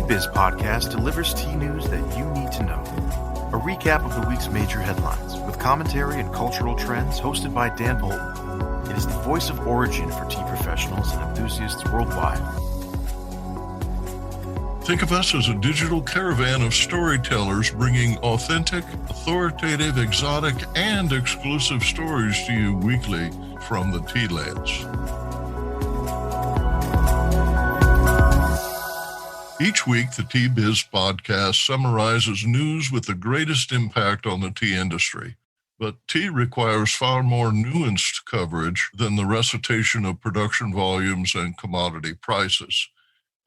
Biz Podcast delivers tea news that you need to know. A recap of the week's major headlines with commentary and cultural trends hosted by Dan Bolton. It is the voice of origin for tea professionals and enthusiasts worldwide. Think of us as a digital caravan of storytellers bringing authentic, authoritative, exotic, and exclusive stories to you weekly from the tea lands. Each week, the Tea Biz Podcast summarizes news with the greatest impact on the tea industry. But tea requires far more nuanced coverage than the recitation of production volumes and commodity prices.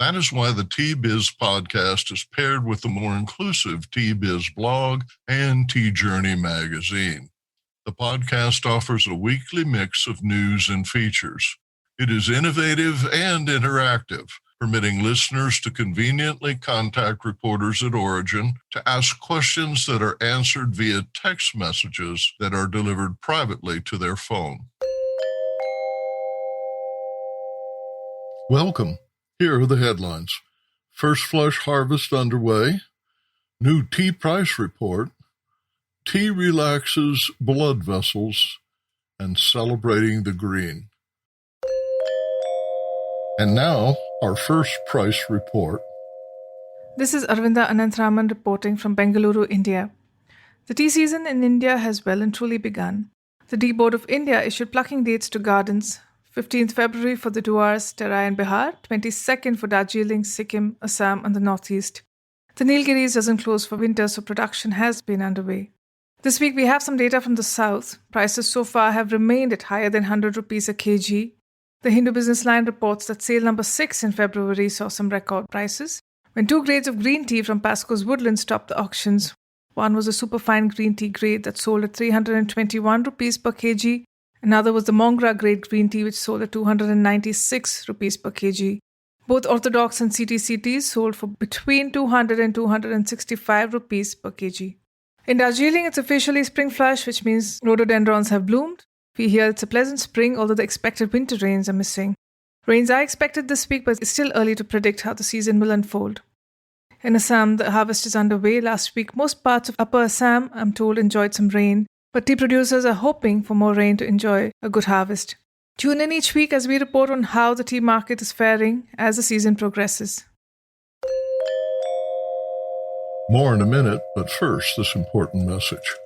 That is why the Tea Biz Podcast is paired with the more inclusive Tea Biz blog and Tea Journey magazine. The podcast offers a weekly mix of news and features. It is innovative and interactive, permitting listeners to conveniently contact reporters at Origin to ask questions that are answered via text messages that are delivered privately to their phone. Welcome. Here are the headlines. First flush harvest underway. New tea price report. Tea relaxes blood vessels. And celebrating the green. And now, our first price report. This is Arvinda Anantharaman reporting from Bengaluru, India. The tea season in India has well and truly begun. The Tea Board of India issued plucking dates to gardens. 15th February for the Duars, Terai and Bihar, 22nd for Darjeeling, Sikkim, Assam and the Northeast. The Nilgiris doesn't close for winter, so production has been underway. This week we have some data from the south. Prices so far have remained at higher than 100 rupees a kg. The Hindu Business Line reports that sale number 6 in February saw some record prices, when 2 grades of green tea from Pasco's Woodlands topped the auctions. One was a superfine green tea grade that sold at 321 rupees per kg. Another was the Mongra grade green tea, which sold at 296 rupees per kg. Both orthodox and CTC teas sold for between 200 and 265 rupees per kg. In Darjeeling, it's officially spring flush, which means rhododendrons have bloomed. We hear it's a pleasant spring, although the expected winter rains are missing. Rains are expected this week, but it's still early to predict how the season will unfold. In Assam, the harvest is underway. Last week, most parts of Upper Assam, I'm told, enjoyed some rain, but tea producers are hoping for more rain to enjoy a good harvest. Tune in each week as we report on how the tea market is faring as the season progresses. More in a minute, but first, this important message.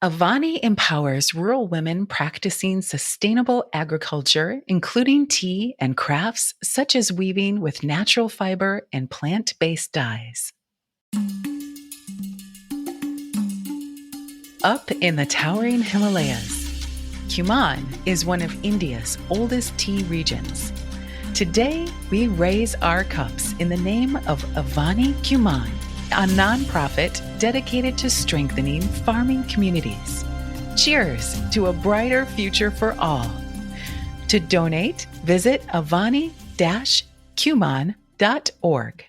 Avani empowers rural women practicing sustainable agriculture, including tea and crafts such as weaving with natural fiber and plant-based dyes. Up in the towering Himalayas, Kumaon is one of India's oldest tea regions. Today, we raise our cups in the name of Avani Kumaon, a nonprofit dedicated to strengthening farming communities. Cheers to a brighter future for all. To donate, visit avani-kumaon.org.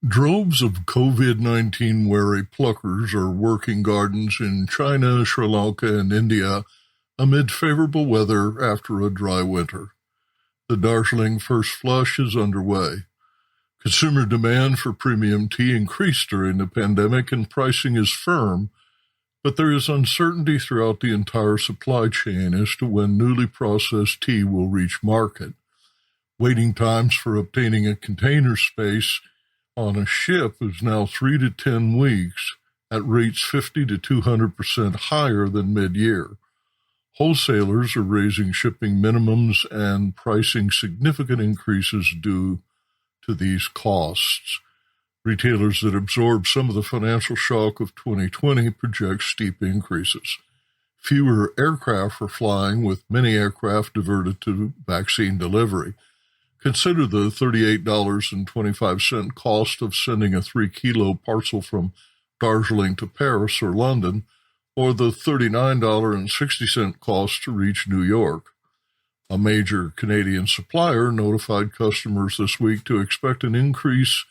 Droves of COVID-19 wary pluckers are working gardens in China, Sri Lanka, and India amid favorable weather after a dry winter. The Darjeeling first flush is underway. Consumer demand for premium tea increased during the pandemic and pricing is firm, but there is uncertainty throughout the entire supply chain as to when newly processed tea will reach market. Waiting times for obtaining a container space on a ship is now 3 to 10 weeks at rates 50 to 200% higher than mid-year. Wholesalers are raising shipping minimums and pricing significant increases due to these costs. Retailers that absorbed some of the financial shock of 2020 project steep increases. Fewer aircraft are flying, with many aircraft diverted to vaccine delivery. Consider the $38.25 cost of sending a 3-kilo parcel from Darjeeling to Paris or London, or the $39.60 cost to reach New York. A major Canadian supplier notified customers this week to expect an increase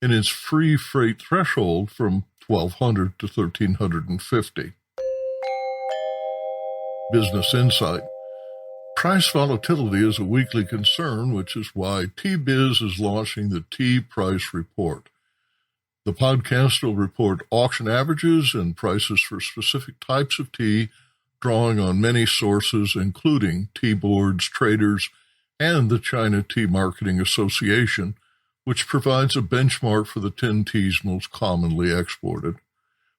in its free freight threshold from $1,200 to $1,350. Business Insight. Price volatility is a weekly concern, which is why T-Biz is launching the Tea Price Report. The podcast will report auction averages and prices for specific types of tea, drawing on many sources, including tea boards, traders, and the China Tea Marketing Association, which provides a benchmark for the 10 teas most commonly exported.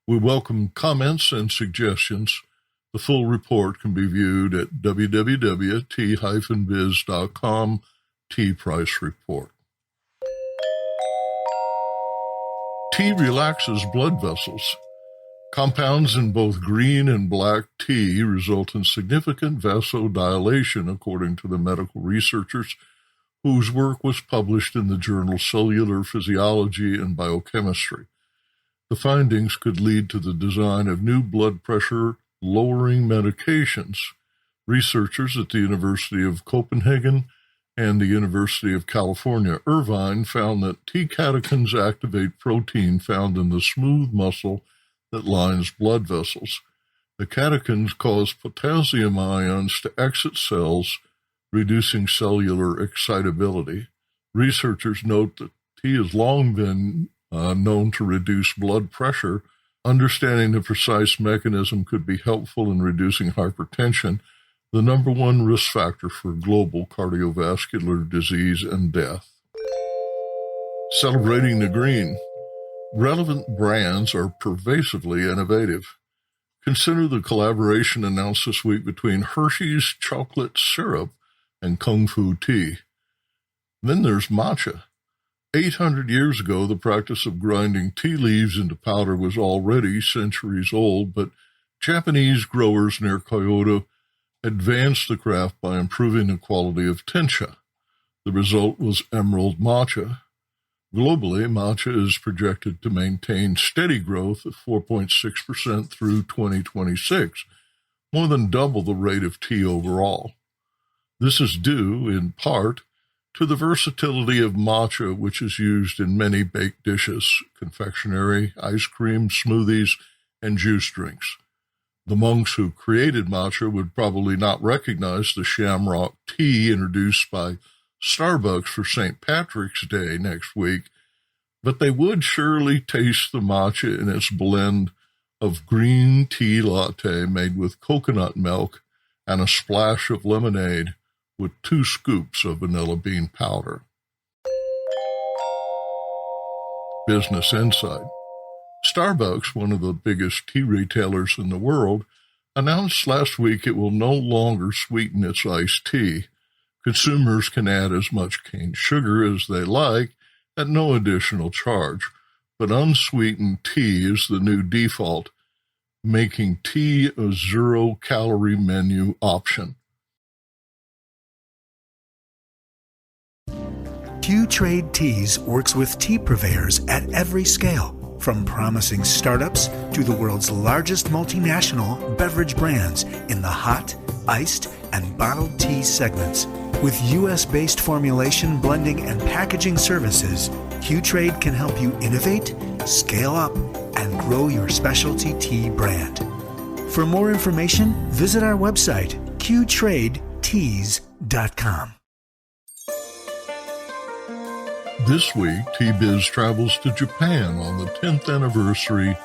We welcome comments and suggestions. The full report can be viewed at www.t-biz.com, Tea Price Report. Tea relaxes blood vessels. Compounds in both green and black tea result in significant vasodilation, according to the medical researchers whose work was published in the journal Cellular Physiology and Biochemistry. The findings could lead to the design of new blood pressure-lowering medications. Researchers at the University of Copenhagen and the University of California, Irvine, found that tea catechins activate protein found in the smooth muscle that lines blood vessels. The catechins cause potassium ions to exit cells, reducing cellular excitability. Researchers note that tea has long been known to reduce blood pressure. Understanding the precise mechanism could be helpful in reducing hypertension, the number one risk factor for global cardiovascular disease and death. Celebrating the green. Relevant brands are pervasively innovative. Consider the collaboration announced this week between Hershey's chocolate syrup and Kung Fu tea. Then there's matcha. 800 years ago, the practice of grinding tea leaves into powder was already centuries old, but Japanese growers near Kyoto advanced the craft by improving the quality of tencha. The result was emerald matcha. Globally, matcha is projected to maintain steady growth of 4.6% through 2026, more than double the rate of tea overall. This is due, in part, to the versatility of matcha, which is used in many baked dishes, confectionery, ice cream, smoothies, and juice drinks. The monks who created matcha would probably not recognize the shamrock tea introduced by Starbucks for St. Patrick's Day next week, but they would surely taste the matcha in its blend of green tea latte made with coconut milk and a splash of lemonade with 2 scoops of vanilla bean powder. Business Insight. Starbucks, one of the biggest tea retailers in the world, announced last week it will no longer sweeten its iced tea. Consumers can add as much cane sugar as they like at no additional charge, but unsweetened tea is the new default, making tea a zero-calorie menu option. Q-Trade Teas works with tea purveyors at every scale, from promising startups to the world's largest multinational beverage brands in the hot, iced, and bottled tea segments. With U.S.-based formulation, blending, and packaging services, Q-Trade can help you innovate, scale up, and grow your specialty tea brand. For more information, visit our website, qtradeteas.com. This week, T-Biz travels to Japan on the 10th anniversary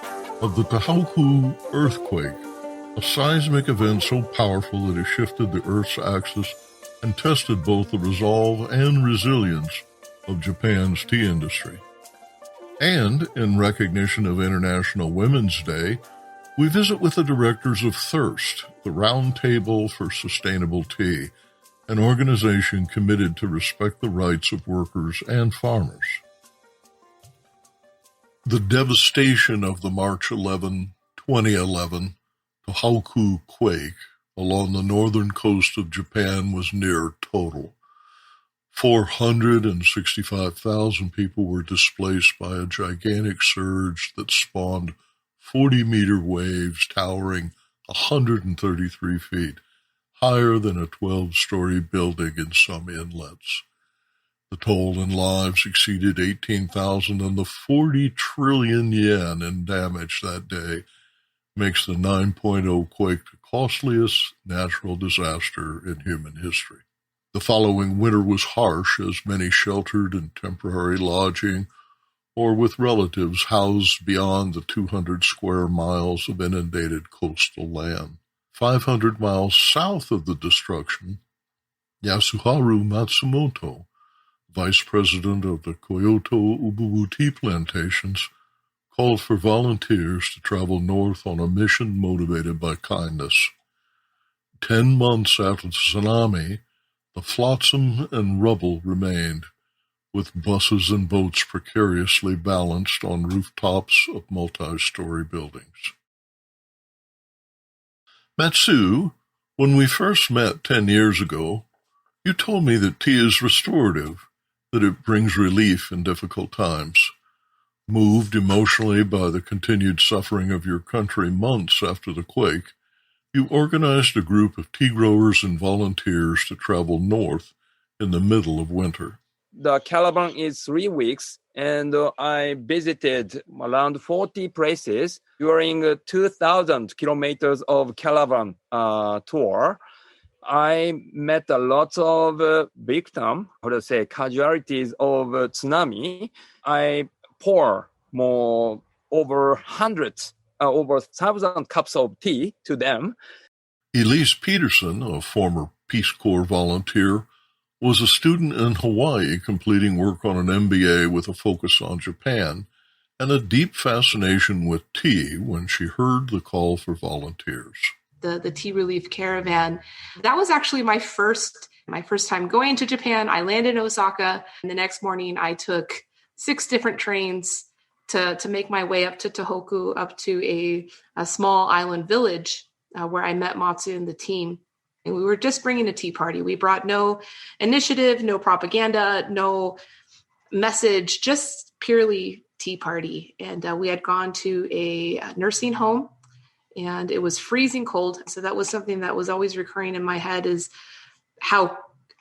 of the Tohoku earthquake, a seismic event so powerful that it shifted the Earth's axis and tested both the resolve and resilience of Japan's tea industry. And, in recognition of International Women's Day, we visit with the directors of Thirst, the Round Table for Sustainable Tea, an organization committed to respect the rights of workers and farmers. The devastation of the March 11, 2011 Tohoku quake along the northern coast of Japan was near total. 465,000 people were displaced by a gigantic surge that spawned 40-meter waves towering 133 feet, higher than a 12-story building in some inlets. The toll in lives exceeded 18,000 and the 40 trillion yen in damage that day, makes the 9.0 quake the costliest natural disaster in human history. The following winter was harsh, as many sheltered in temporary lodging or with relatives housed beyond the 200 square miles of inundated coastal land. 500 miles south of the destruction, Yasuharu Matsumoto, vice president of the Kyoto Obubu Tea Plantations, called for volunteers to travel north on a mission motivated by kindness. 10 months after the tsunami, the flotsam and rubble remained, with buses and boats precariously balanced on rooftops of multi-story buildings. Matsu, when we first met 10 years ago, you told me that tea is restorative, that it brings relief in difficult times. Moved emotionally by the continued suffering of your country months after the quake, you organized a group of tea growers and volunteers to travel north in the middle of winter. The caravan is 3 weeks, and I visited around 40 places during 2,000 kilometers of caravan tour. I met a lot of casualties of tsunami. I pour over 1,000 cups of tea to them. Elise Peterson, a former Peace Corps volunteer, was a student in Hawaii completing work on an MBA with a focus on Japan and a deep fascination with tea when she heard the call for volunteers. The tea relief caravan, that was actually my first time going to Japan. I landed in Osaka, and the next morning I took 6 different trains to make my way up to Tohoku, up to a small island village where I met Matsu and the team. And we were just bringing a tea party. We brought no initiative, no propaganda, no message, just purely tea party. And we had gone to a nursing home, and it was freezing cold. So that was something that was always recurring in my head, is how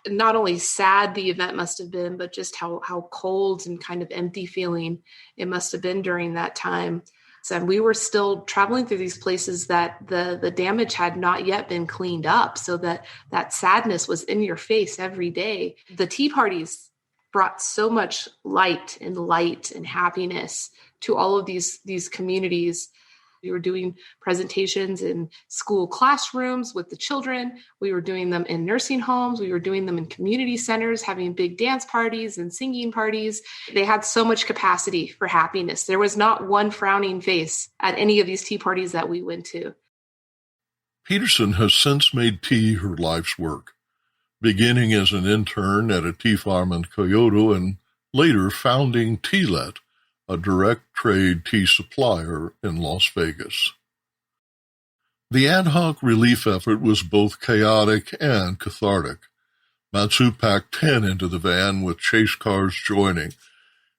not only sad the event must have been, but just how cold and kind of empty feeling it must have been during that time. So we were still traveling through these places that the damage had not yet been cleaned up, so that sadness was in your face every day. The tea parties brought so much light and happiness to all of these communities. We were doing presentations in school classrooms with the children. We were doing them in nursing homes. We were doing them in community centers, having big dance parties and singing parties. They had so much capacity for happiness. There was not one frowning face at any of these tea parties that we went to. Peterson has since made tea her life's work, beginning as an intern at a tea farm in Kyoto and later founding Tealet, a direct trade tea supplier in Las Vegas. The ad hoc relief effort was both chaotic and cathartic. Matsu packed 10 into the van, with chase cars joining.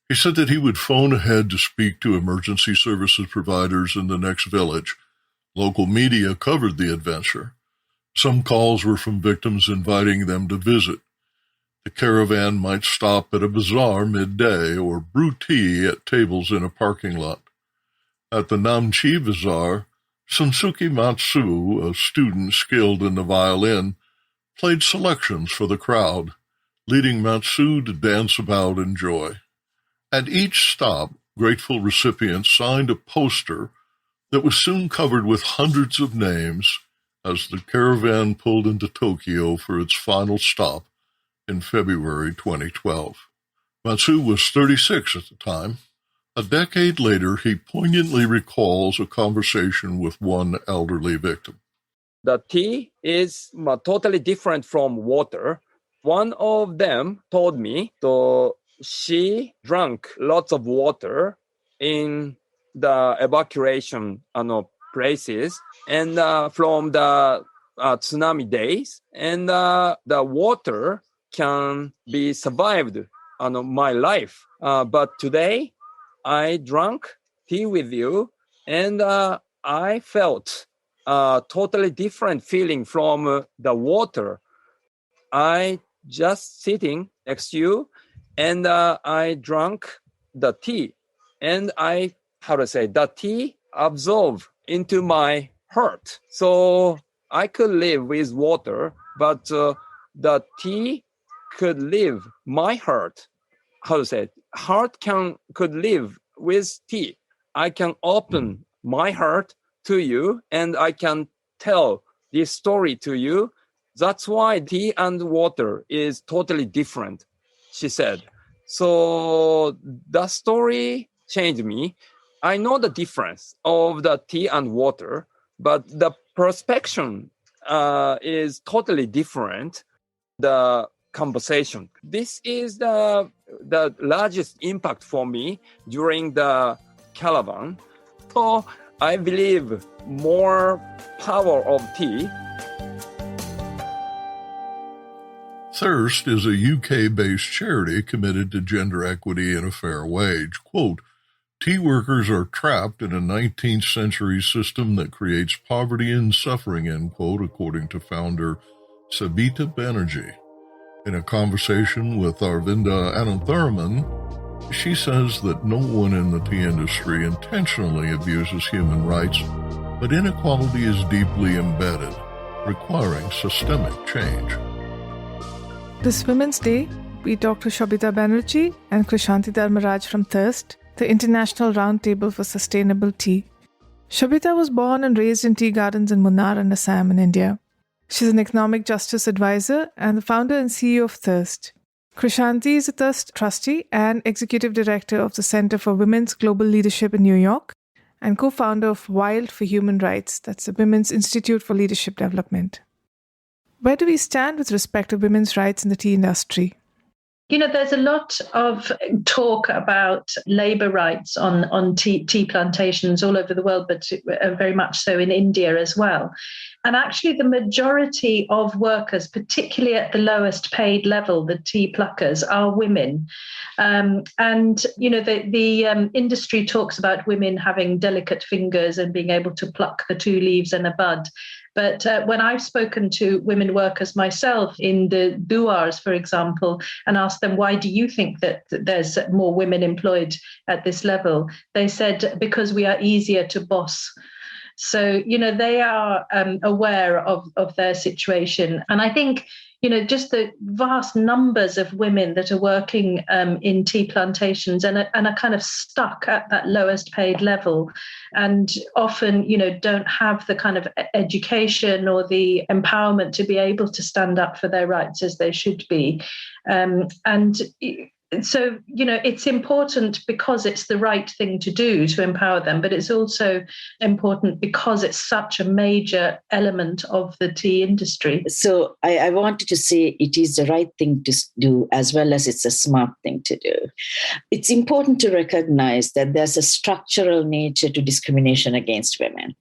He said that he would phone ahead to speak to emergency services providers in the next village. Local media covered the adventure. Some calls were from victims inviting them to visit. The caravan might stop at a bazaar midday or brew tea at tables in a parking lot. At the Namchi Bazaar, Sunsuke Matsu, a student skilled in the violin, played selections for the crowd, leading Matsu to dance about in joy. At each stop, grateful recipients signed a poster that was soon covered with hundreds of names as the caravan pulled into Tokyo for its final stop in February 2012. Matsu was 36 at the time. A decade later, he poignantly recalls a conversation with one elderly victim. The tea is totally different from water. One of them told me she drank lots of water in the evacuation places and from the tsunami days, and the water can be survived my life. But today, I drank tea with you, and I felt a totally different feeling from the water. I just sitting next to you, and I drank the tea, and the tea absorbed into my heart. So I could live with water, but the tea could live my heart. How to say it? Heart could live with tea. I can open my heart to you and I can tell this story to you. That's why tea and water is totally different, she said. So the story changed me. I know the difference of the tea and water, but the perception is totally different. The conversation. This is the largest impact for me during the caravan. So I believe more power of tea. Thirst is a UK-based charity committed to gender equity and a fair wage. Quote, tea workers are trapped in a 19th century system that creates poverty and suffering, end quote, according to founder Savita Banerjee. In a conversation with Arvinda Anantharaman, she says that no one in the tea industry intentionally abuses human rights, but inequality is deeply embedded, requiring systemic change. This Women's Day, we talked to Shobita Banerjee and Krishanti Dharmaraj from Thirst, the International Roundtable for Sustainable Tea. Shobita was born and raised in tea gardens in Munnar and Assam in India. She's an economic justice advisor and the founder and CEO of Thirst. Krishanti is a Thirst trustee and executive director of the Center for Women's Global Leadership in New York and co-founder of Wild for Human Rights, that's the Women's Institute for Leadership Development. Where do we stand with respect to women's rights in the tea industry? You know, there's a lot of talk about labour rights on tea plantations all over the world, but very much so in India as well. And actually, the majority of workers, particularly at the lowest paid level, the tea pluckers, are women. And, you know, the industry talks about women having delicate fingers and being able to pluck the two leaves and a bud. But when I've spoken to women workers myself in the Duars, for example, and asked them, why do you think that there's more women employed at this level? They said, because we are easier to boss. So, you know, they are aware of their situation. And I think, you know, just the vast numbers of women that are working in tea plantations and are kind of stuck at that lowest paid level and often, you know, don't have the kind of education or the empowerment to be able to stand up for their rights as they should be. So, you know, it's important because it's the right thing to do to empower them, but it's also important because it's such a major element of the tea industry. So I wanted to say it is the right thing to do as well as it's a smart thing to do. It's important to recognize that there's a structural nature to discrimination against women.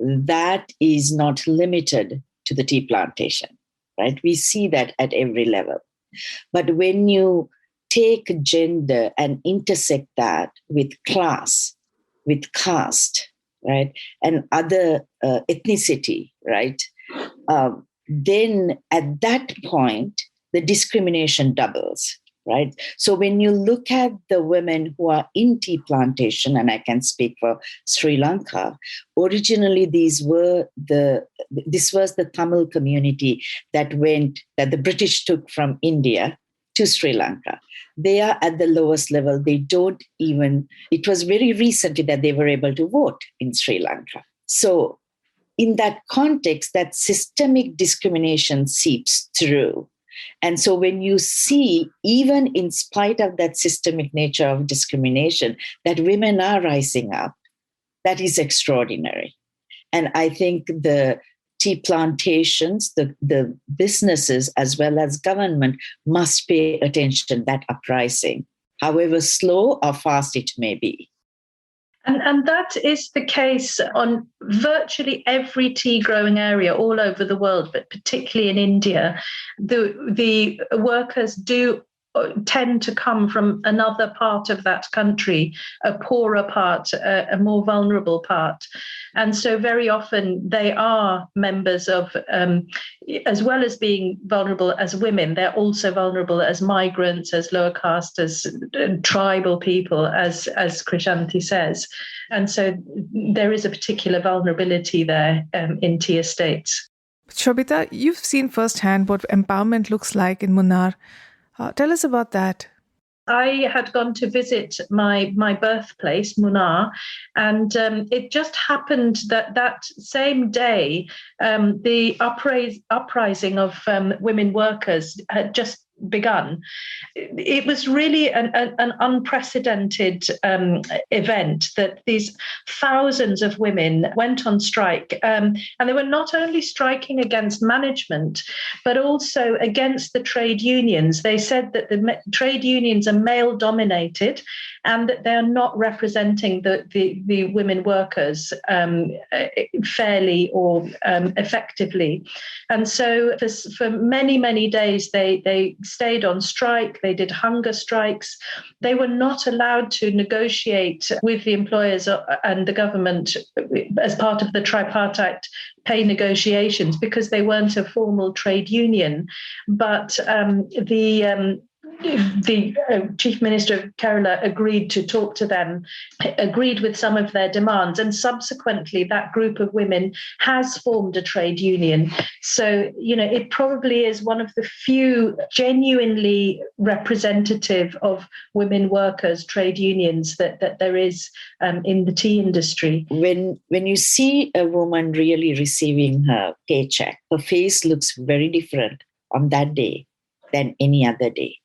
That is not limited to the tea plantation, right? We see that at every level. But when you take gender and intersect that with class, with caste, right, and other ethnicity, right, then at that point, the discrimination doubles, right? So when you look at the women who are in tea plantation, and I can speak for Sri Lanka, originally this was the Tamil community that the British took from India to Sri Lanka. They are at the lowest level. It was very recently that they were able to vote in Sri Lanka. So in that context, that systemic discrimination seeps through. And so when you see, even in spite of that systemic nature of discrimination, that women are rising up, that is extraordinary. And I think the tea plantations, the businesses, as well as government must pay attention to that uprising, however slow or fast it may be. And that is the case on virtually every tea growing area all over the world, but particularly in India. The workers do tend to come from another part of that country, a poorer part, a more vulnerable part. And so very often they are members of, as well as being vulnerable as women, they're also vulnerable as migrants, as lower caste, as tribal people, as Krishanti says. And so there is a particular vulnerability there in tea estates. Shobita, you've seen firsthand what empowerment looks like in Munnar. Tell us about that. I had gone to visit my birthplace, Munnar, and it just happened that same day, the uprising of women workers had just begun. It was really an unprecedented event that these thousands of women went on strike. And they were not only striking against management, but also against the trade unions. They said that the trade unions are male dominated and that they're not representing the women workers fairly or effectively. And so for many, many days, they stayed on strike. They did hunger strikes. They were not allowed to negotiate with the employers and the government as part of the tripartite pay negotiations because they weren't a formal trade union. But the Chief Minister of Kerala agreed to talk to them, agreed with some of their demands, and subsequently that group of women has formed a trade union. So, it probably is one of the few genuinely representative of women workers trade unions that there is in the tea industry. When you see a woman really receiving her paycheck, her face looks very different on that day than any other day.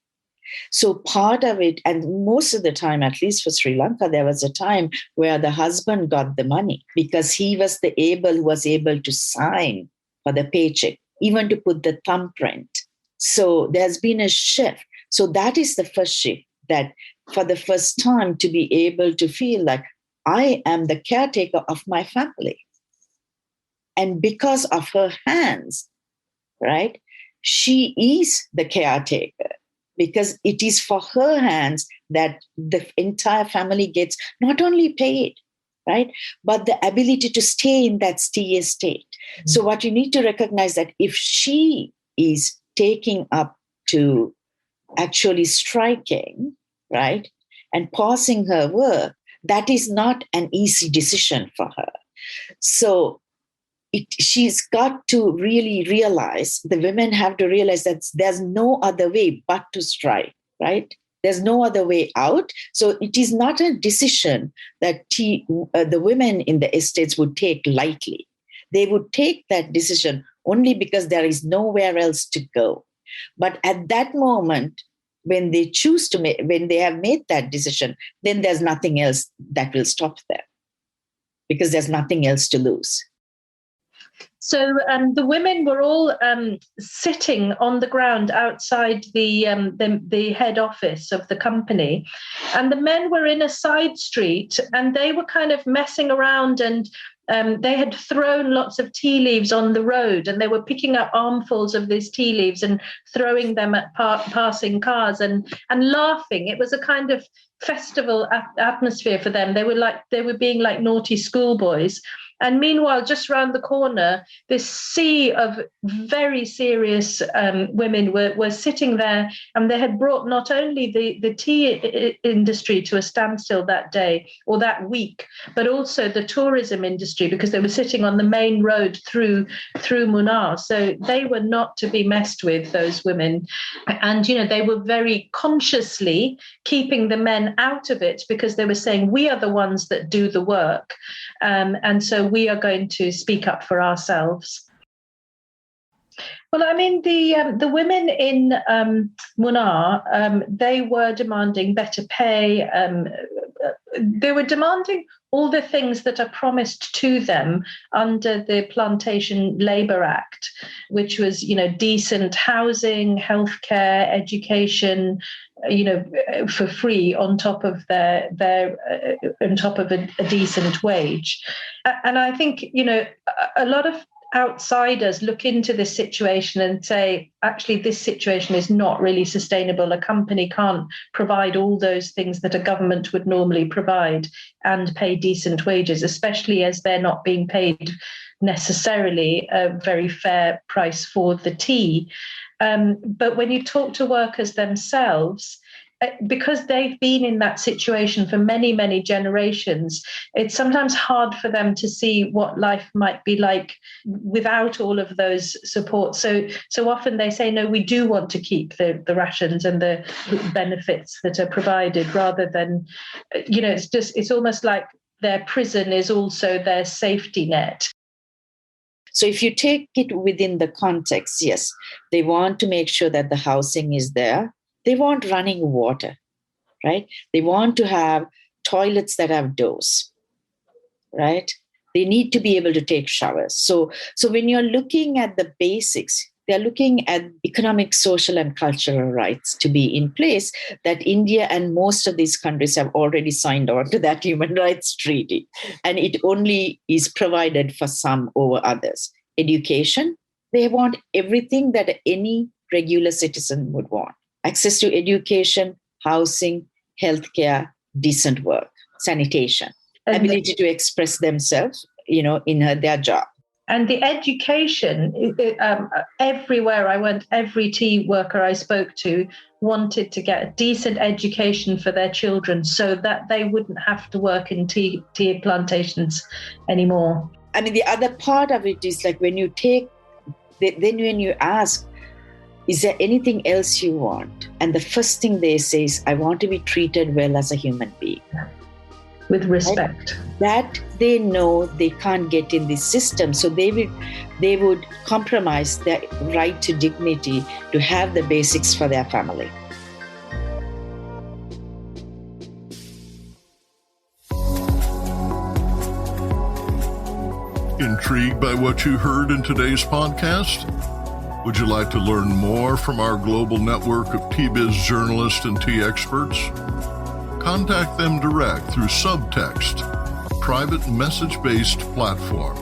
So part of it, and most of the time, at least for Sri Lanka, there was a time where the husband got the money because he was who was able to sign for the paycheck, even to put the thumbprint. So there's been a shift. So that is the first shift, that for the first time to be able to feel like I am the caretaker of my family. And because of her hands, right, she is the caretaker. Because it is for her hands that the entire family gets not only paid, right, but the ability to stay in that tea estate. Mm-hmm. So what you need to recognize that if she is taking up to actually striking, right, and pausing her work, that is not an easy decision for her. So she's got to really realize, the women have to realize that there's no other way but to strike, right? There's no other way out. So it is not a decision that the women in the estates would take lightly. They would take that decision only because there is nowhere else to go. But at that moment, when they when they have made that decision, then there's nothing else that will stop them because there's nothing else to lose. So the women were all sitting on the ground outside the head office of the company, and the men were in a side street, and they were kind of messing around, and they had thrown lots of tea leaves on the road, and they were picking up armfuls of these tea leaves and throwing them at passing cars and laughing. It was a kind of festival atmosphere for them. They were being like naughty schoolboys. And meanwhile, just round the corner, this sea of very serious women were sitting there, and they had brought not only the tea industry to a standstill that day or that week, but also the tourism industry, because they were sitting on the main road through Munnar. So they were not to be messed with, those women. And, they were very consciously keeping the men out of it, because they were saying, we are the ones that do the work. And so we are going to speak up for ourselves. Well, I mean, the women in Munnar, they were demanding better pay. They were demanding all the things that are promised to them under the Plantation Labour Act, which was, decent housing, healthcare, education, for free on top of on top of a decent wage. And I think, a lot of outsiders look into this situation and say, actually, this situation is not really sustainable. A company can't provide all those things that a government would normally provide and pay decent wages, especially as they're not being paid necessarily a very fair price for the tea. But when you talk to workers themselves, because they've been in that situation for many, many generations, it's sometimes hard for them to see what life might be like without all of those supports. So often they say, no, we do want to keep the rations and the benefits that are provided, rather than, it's almost like their prison is also their safety net. So if you take it within the context, yes, they want to make sure that the housing is there. They want running water, right? They want to have toilets that have doors, right? They need to be able to take showers. So when you're looking at the basics, they're looking at economic, social, and cultural rights to be in place that India and most of these countries have already signed on to that human rights treaty. And it only is provided for some over others. Education, they want everything that any regular citizen would want. Access to education, housing, healthcare, decent work, sanitation, ability to express themselves, in their job. And the education, everywhere I went, every tea worker I spoke to wanted to get a decent education for their children so that they wouldn't have to work in tea plantations anymore. I mean, the other part of it is like when you ask, is there anything else you want? And the first thing they say is, I want to be treated well as a human being. With respect. Right? That they know they can't get in this system. So they would compromise their right to dignity to have the basics for their family. Intrigued by what you heard in today's podcast? Would you like to learn more from our global network of tea biz journalists and tea experts? Contact them direct through Subtext, a private message-based platform.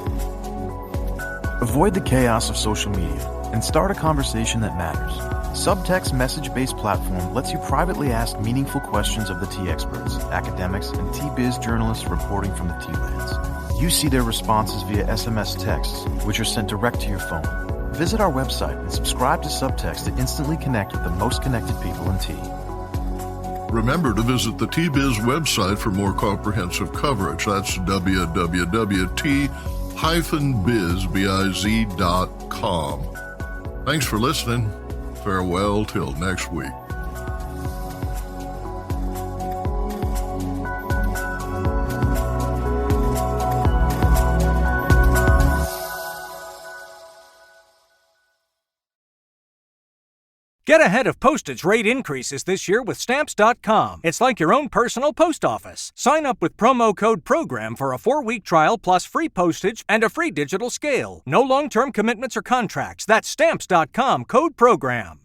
Avoid the chaos of social media and start a conversation that matters. Subtext message-based platform lets you privately ask meaningful questions of the tea experts, academics, and tea biz journalists reporting from the tea lands. You see their responses via SMS texts, which are sent direct to your phone. Visit our website and subscribe to Subtext to instantly connect with the most connected people in tea. Remember to visit the Tea Biz website for more comprehensive coverage. That's www.t-biz.com. Thanks for listening. Farewell till next week. Get ahead of postage rate increases this year with Stamps.com. It's like your own personal post office. Sign up with promo code PROGRAM for a 4-week trial plus free postage and a free digital scale. No long-term commitments or contracts. That's Stamps.com, code PROGRAM.